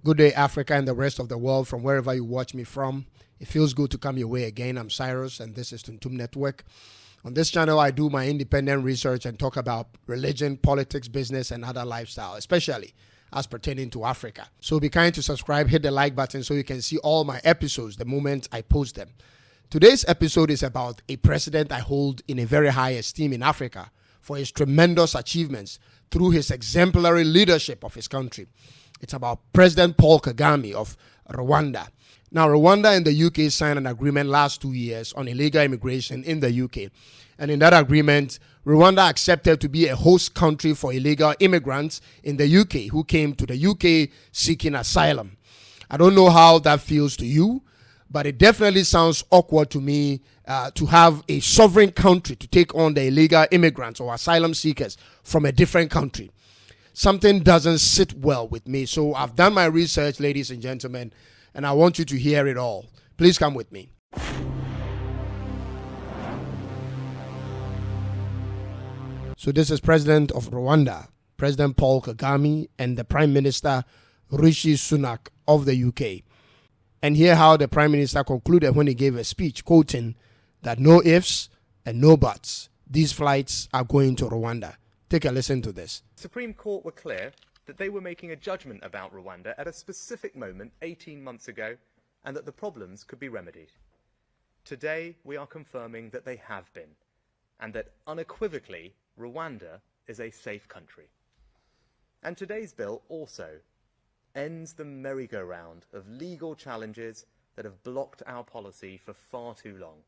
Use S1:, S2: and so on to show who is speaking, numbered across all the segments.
S1: Good day, Africa and the rest of the world from wherever you watch me from. It feels good to come your way again. I'm Cyrus and this is Tuntum Network. On this channel, I do my independent research and talk about religion, politics, business, and other lifestyle, especially as pertaining to Africa. So be kind to subscribe, hit the like button so you can see all my episodes the moment I post them. Today's episode is about a president I hold in a very high esteem in Africa for his tremendous achievements through his exemplary leadership of his country. It's about President Paul Kagame of Rwanda. Now, Rwanda and the UK signed an agreement last 2 years on illegal immigration in the UK. And in that agreement, Rwanda accepted to be a host country for illegal immigrants in the UK who came to the UK seeking asylum. I don't know how that feels to you, but it definitely sounds awkward to me to have a sovereign country to take on the illegal immigrants or asylum seekers from a different country. Something doesn't sit well with me. So I've done my research, ladies and gentlemen, and I want you to hear it all. Please come with me. So this is President of Rwanda, President Paul Kagame, and the Prime Minister Rishi Sunak of the UK. And hear how the Prime Minister concluded when he gave a speech, quoting that no ifs and no buts, these flights are going to Rwanda. Take a listen to this.
S2: The Supreme Court were clear that they were making a judgment about Rwanda at a specific moment 18 months ago and that the problems could be remedied. Today, we are confirming that they have been and that unequivocally, Rwanda is a safe country. And today's bill also ends the merry-go-round of legal challenges that have blocked our policy for far too long.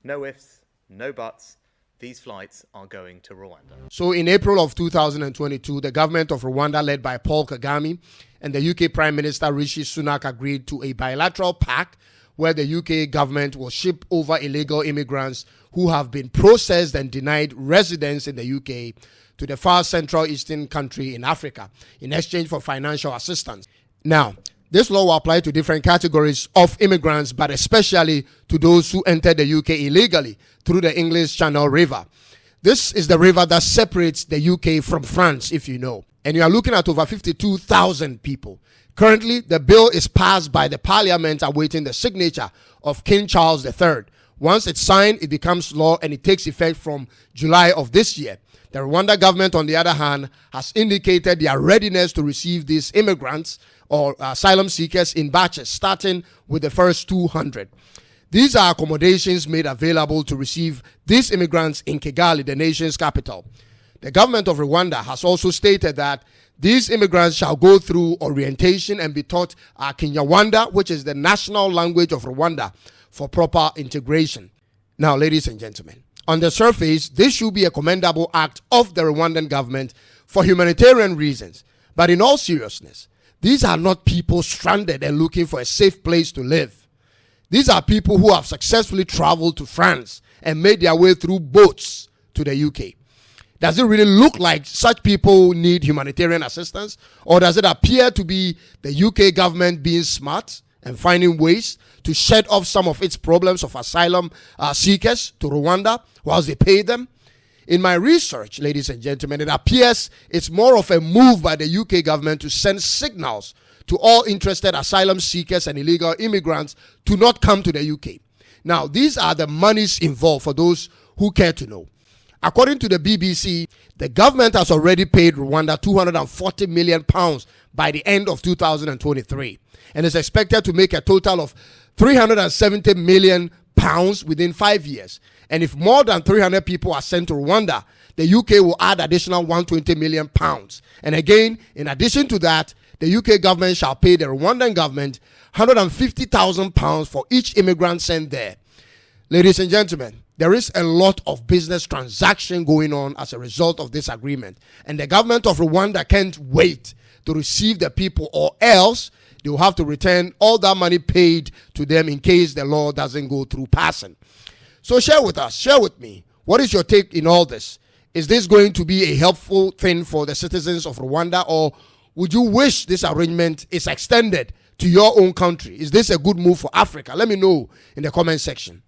S2: No ifs, no buts. These flights are going to Rwanda.
S1: So in April of 2022, the government of Rwanda, led by Paul Kagame, and the UK Prime Minister Rishi Sunak agreed to a bilateral pact where the UK government will ship over illegal immigrants who have been processed and denied residence in the UK to the far central eastern country in Africa in exchange for financial assistance. Now, this law will apply to different categories of immigrants, but especially to those who entered the UK illegally through the English Channel River. This is the river that separates the UK from France, if you know. And you are looking at over 52,000 people. Currently, the bill is passed by the parliament awaiting the signature of King Charles III. Once it's signed, it becomes law and it takes effect from July of this year. The Rwanda government, on the other hand, has indicated their readiness to receive these immigrants or asylum seekers in batches, starting with the first 200. These are accommodations made available to receive these immigrants in Kigali, the nation's capital. The government of Rwanda has also stated that these immigrants shall go through orientation and be taught Kinyarwanda, which is the national language of Rwanda, for proper integration. Now, ladies and gentlemen, on the surface, this should be a commendable act of the Rwandan government for humanitarian reasons. But in all seriousness, these are not people stranded and looking for a safe place to live. These are people who have successfully traveled to France and made their way through boats to the UK. Does it really look like such people need humanitarian assistance? Or does it appear to be the UK government being smart and finding ways to shed off some of its problems of asylum seekers to Rwanda whilst they pay them? In my research, ladies and gentlemen, it appears it's more of a move by the UK government to send signals to all interested asylum seekers and illegal immigrants to not come to the UK. Now, these are the monies involved for those who care to know. According to the BBC, the government has already paid Rwanda £240 million by the end of 2023 and is expected to make a total of £370 million within 5 years. And if more than 300 people are sent to Rwanda, the UK will add additional £120 million. And again, in addition to that, the UK government shall pay the Rwandan government £150,000 for each immigrant sent there. Ladies and gentlemen, there is a lot of business transaction going on as a result of this agreement. And the government of Rwanda can't wait to receive the people, or else they will have to return all that money paid to them in case the law doesn't go through passing. So share with us, share with me, what is your take in all this? Is this going to be a helpful thing for the citizens of Rwanda, or would you wish this arrangement is extended to your own country? Is this a good move for Africa? Let me know in the comment section.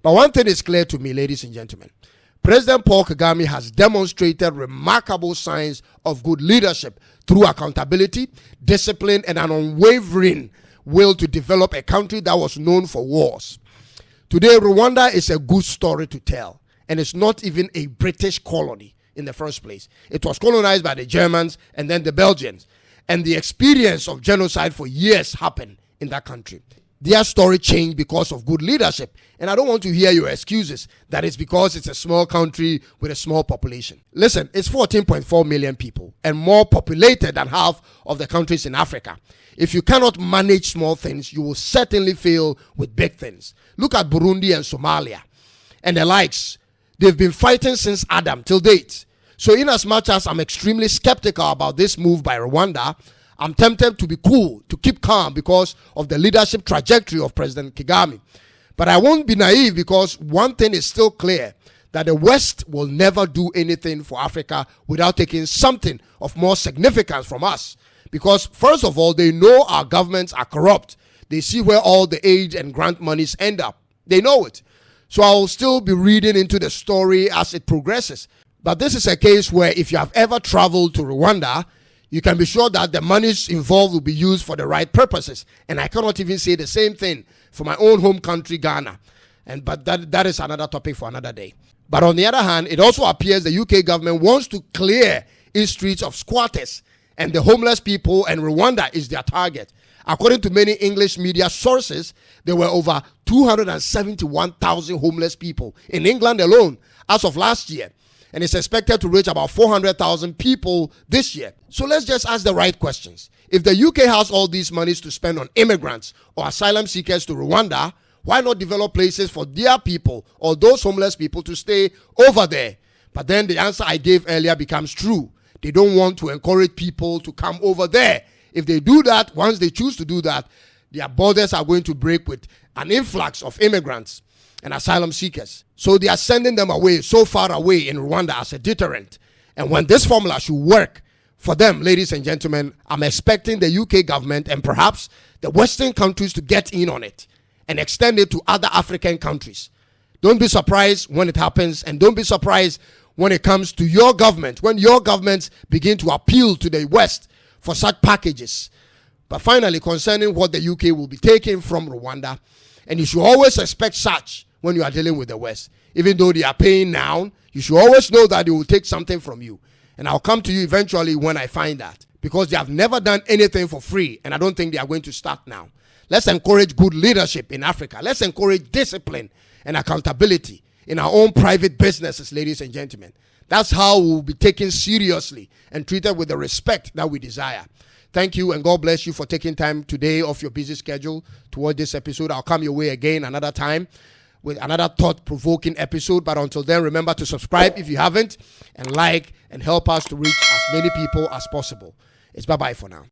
S1: But one thing is clear to me, ladies and gentlemen. President Paul Kagame has demonstrated remarkable signs of good leadership through accountability, discipline, and an unwavering will to develop a country that was known for wars. Today, Rwanda is a good story to tell, and it's not even a British colony in the first place. It was colonized by the Germans and then the Belgians, and the experience of genocide for years happened in that country. Their story changed because of good leadership. And I don't want to hear your excuses that it's because it's a small country with a small population. Listen, it's 14.4 million people and more populated than half of the countries in Africa. If you cannot manage small things, you will certainly fail with big things. Look at Burundi and Somalia and the likes. They've been fighting since Adam till date. So in as much as I'm extremely skeptical about this move by Rwanda, I'm tempted to be cool, to keep calm because of the leadership trajectory of President Kagame. But I won't be naive because one thing is still clear, that the West will never do anything for Africa without taking something of more significance from us. Because first of all, they know our governments are corrupt. They see where all the aid and grant monies end up. They know it. So I will still be reading into the story as it progresses. But this is a case where if you have ever traveled to Rwanda, you can be sure that the monies involved will be used for the right purposes. And I cannot even say the same thing for my own home country, Ghana. But that is another topic for another day. But on the other hand, it also appears the UK government wants to clear its streets of squatters and the homeless people, and Rwanda is their target. According to many English media sources, there were over 271,000 homeless people in England alone as of last year. And it's expected to reach about 400,000 people this year. So let's just ask the right questions. If the UK has all these monies to spend on immigrants or asylum seekers to Rwanda, why not develop places for their people or those homeless people to stay over there? But then the answer I gave earlier becomes true. They don't want to encourage people to come over there. If they do that, once they choose to do that, their borders are going to break with an influx of immigrants and asylum seekers. So they are sending them away, so far away in Rwanda as a deterrent. And when this formula should work for them, ladies and gentlemen, I'm expecting the UK government and perhaps the Western countries to get in on it and extend it to other African countries. Don't be surprised when it happens, and don't be surprised when it comes to your government, when your governments begin to appeal to the West for such packages. But finally, concerning what the UK will be taking from Rwanda, and you should always expect such when you are dealing with the West. Even though they are paying now, you should always know that they will take something from you. And I'll come to you eventually when I find that. Because they have never done anything for free, and I don't think they are going to start now. Let's encourage good leadership in Africa. Let's encourage discipline and accountability in our own private businesses, ladies and gentlemen. That's how we'll be taken seriously and treated with the respect that we desire. Thank you, and God bless you for taking time today off your busy schedule toward this episode. I'll come your way again another time with another thought-provoking episode. But until then, remember to subscribe if you haven't, and like, and help us to reach as many people as possible. It's bye-bye for now.